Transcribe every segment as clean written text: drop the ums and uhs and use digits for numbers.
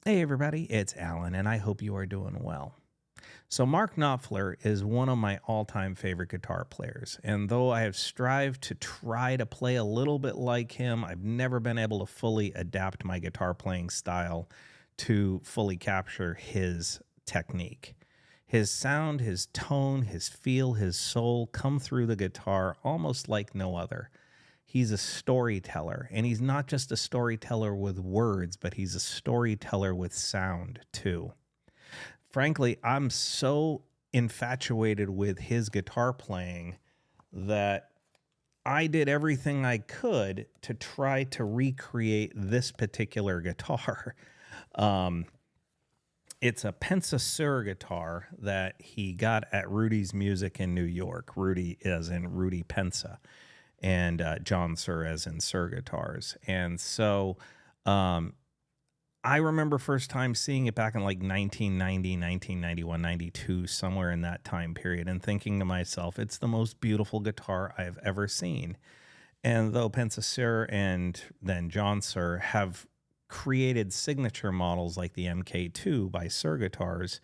Hey everybody, it's Alan, and I hope you are doing well. So, Mark Knopfler is one of my all time favorite guitar players, and though I have strived to try to play a little bit like him, I've never been able to fully adapt my guitar playing style to fully capture his technique. His sound, his tone, his feel, his soul come through the guitar almost like no other. He's a storyteller, and he's not just a storyteller with words, but he's a storyteller with sound too. Frankly, I'm so infatuated with his guitar playing that I did everything I could to try to recreate this particular guitar. Um, it's a Pensa Sur guitar that he got at Rudy's Music in New York. Rudy as in Rudy Pensa, and John Sur as in Sur Guitars. And so um, I remember first time seeing it back in like 1990, 1991, 92, somewhere in that time period, and thinking to myself, it's the most beautiful guitar I've ever seen. And though Pensa Sur and then John Sur have created signature models like the MK2 by Sur Guitars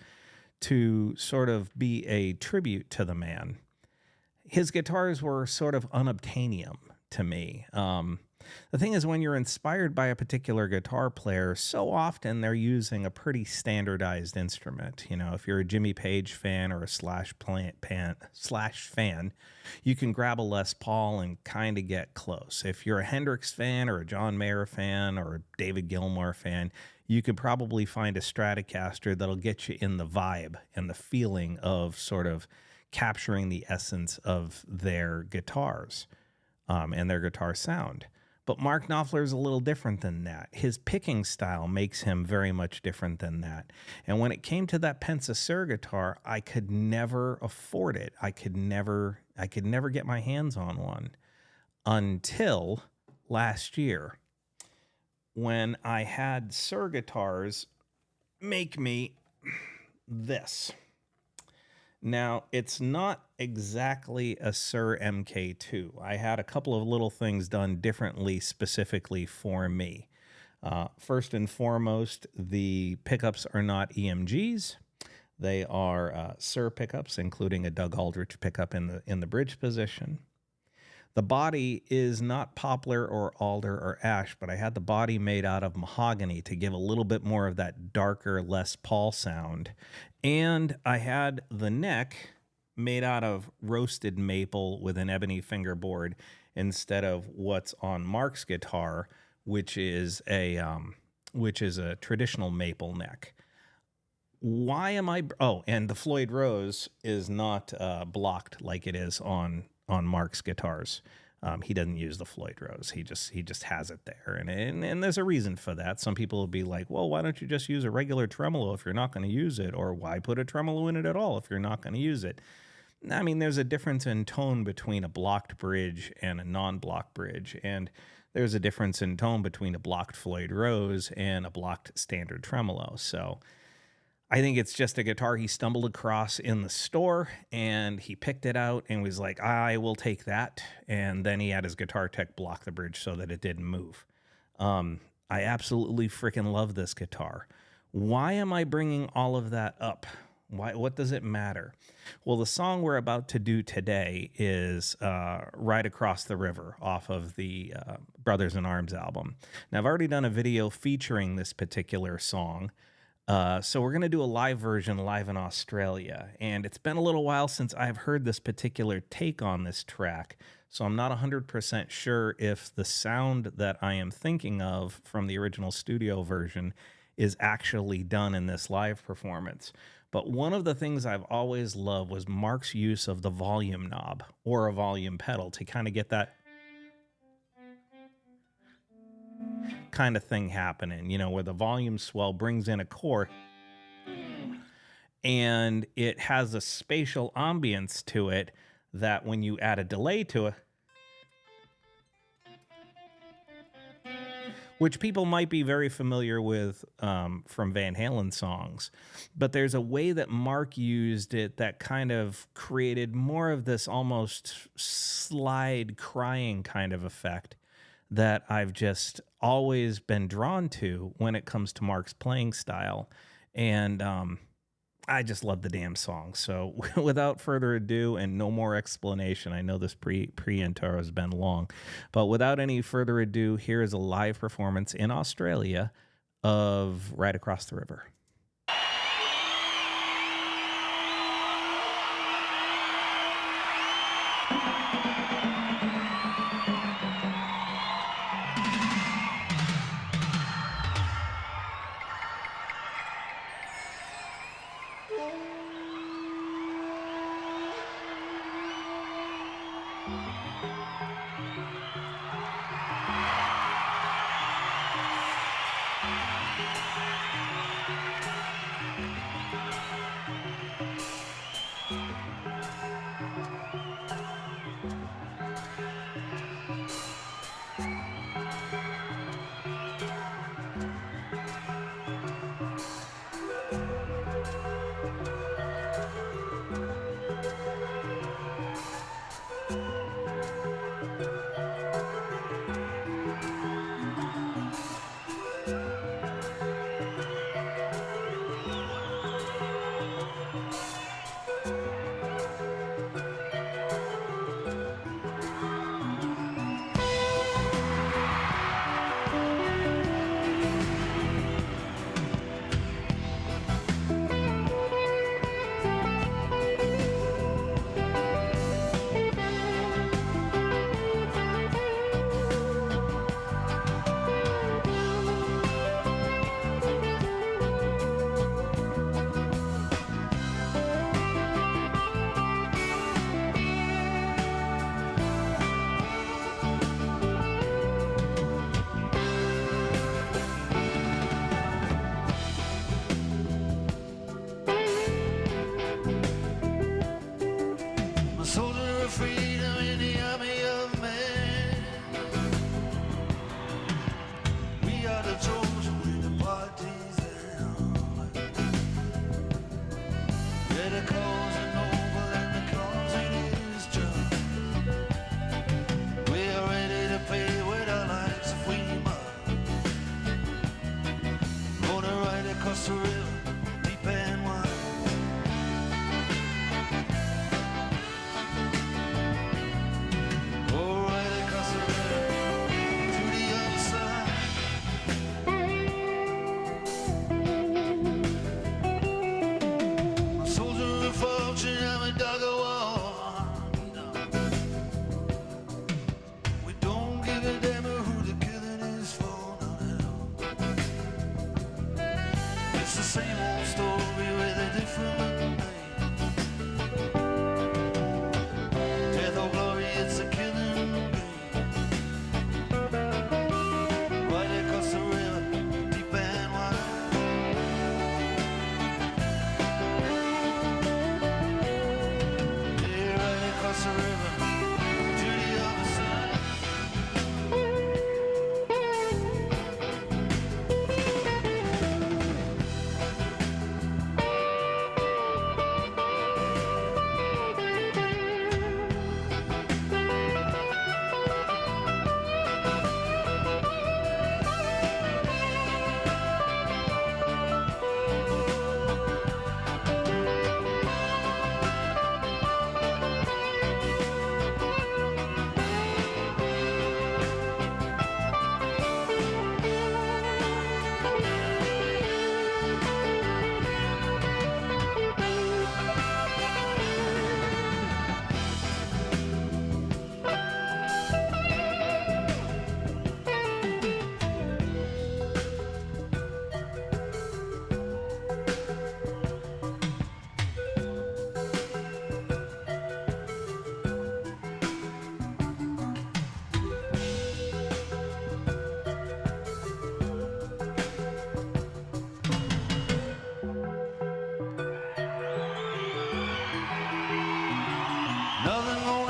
to sort of be a tribute to the man, his guitars were sort of unobtainium to me. The thing is, when you're inspired by a particular guitar player, so often they're using a pretty standardized instrument. You know, if you're a Jimmy Page fan or a Slash fan, you can grab a Les Paul and kind of get close. If you're a Hendrix fan or a John Mayer fan or a David Gilmour fan, you could probably find a Stratocaster that'll get you in the vibe and the feeling of sort of capturing the essence of their guitars and their guitar sound. But Mark Knopfler is a little different than that. His picking style makes him very much different than that. And when it came to that Pensa Sur guitar, I could never afford it. I could never get my hands on one until last year when I had Sur Guitars make me this. Now, it's not exactly a Sur MK2. I had a couple of little things done differently specifically for me. First and foremost, the pickups are not EMGs. They are Sur pickups, including a Doug Aldrich pickup in the bridge position. The body is not poplar or alder or ash, but I had the body made out of mahogany to give a little bit more of that darker Les Paul sound. And I had the neck made out of roasted maple with an ebony fingerboard instead of what's on Mark's guitar, which is a traditional maple neck. Why am I? Oh, and the Floyd Rose is not blocked like it is on Mark's guitars. He doesn't use the Floyd Rose. He just has it there, and there's a reason for that. Some people will be like, well, why don't you just use a regular tremolo if you're not going to use it, or why put a tremolo in it at all if you're not going to use it? I mean, there's a difference in tone between a blocked bridge and a non-blocked bridge, and there's a difference in tone between a blocked Floyd Rose and a blocked standard tremolo. So I think it's just a guitar he stumbled across in the store, and he picked it out and was like, I will take that. And then he had his guitar tech block the bridge so that it didn't move. I absolutely freaking love this guitar. Why am I bringing all of that up? What does it matter? Well, the song we're about to do today is Ride Across the River off of the Brothers in Arms album. Now, I've already done a video featuring this particular song. So we're going to do a live version live in Australia, and it's been a little while since I've heard this particular take on this track, so I'm not 100% sure if the sound that I am thinking of from the original studio version is actually done in this live performance. But one of the things I've always loved was Mark's use of the volume knob or a volume pedal to kind of get that kind of thing happening, you know, where the volume swell brings in a chord and it has a spatial ambience to it that when you add a delay to it, which people might be very familiar with from Van Halen songs, but there's a way that Mark used it that kind of created more of this almost slide crying kind of effect that I've just always been drawn to when it comes to Mark's playing style. And I just love the damn song. So without further ado and no more explanation, I know this pre-intro has been long, but without any further ado, here is a live performance in Australia of Ride Across the River.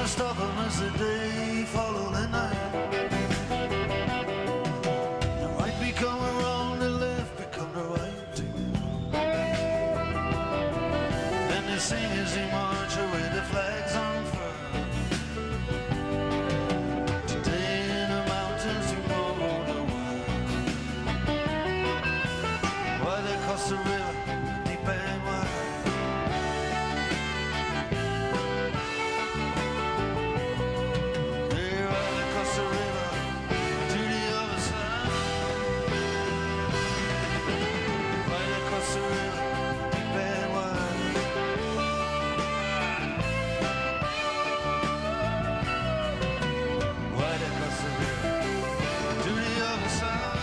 Stop them as the day follow the night. The right become wrong, the left become the right. Then they sing as they march away, the flags unfurled. Today in the mountains the river, deep and wide. They ride across the river to the other side. Right across the river, deep and wide. Right across the river to the other side.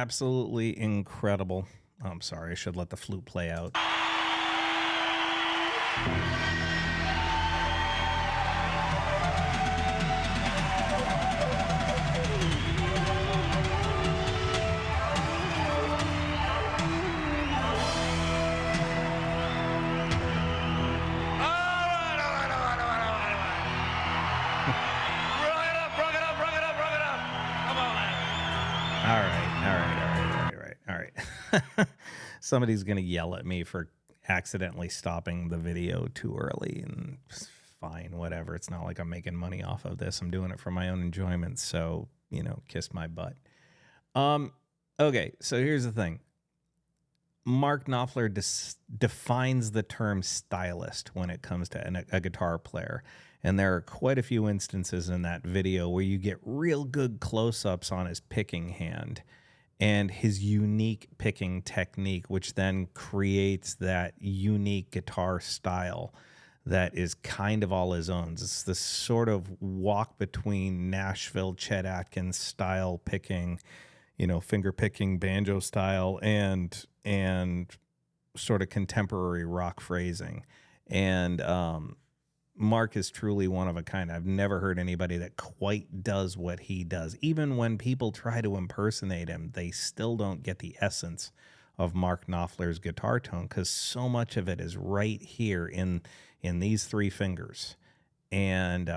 absolutely incredible. Oh, I'm sorry, I should let the flute play out. All right. Somebody's going to yell at me for accidentally stopping the video too early, and it's fine, whatever. It's not like I'm making money off of this. I'm doing it for my own enjoyment, so, kiss my butt. Okay, so here's the thing. Mark Knopfler defines the term stylist when it comes to a guitar player. And there are quite a few instances in that video where you get real good close-ups on his picking hand and his unique picking technique, which then creates that unique guitar style that is kind of all his own. It's this sort of walk between Nashville Chet Atkins style picking, finger picking banjo style and sort of contemporary rock phrasing. And Mark is truly one of a kind. I've never heard anybody that quite does what he does. Even when people try to impersonate him, they still don't get the essence of Mark Knopfler's guitar tone, because so much of it is right here in these three fingers. And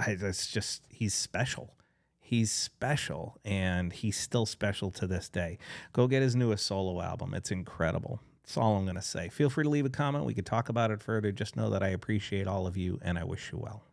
it's just, he's special. He's special, and he's still special to this day. Go get his newest solo album. It's incredible. That's all I'm going to say. Feel free to leave a comment. We could talk about it further. Just know that I appreciate all of you, and I wish you well.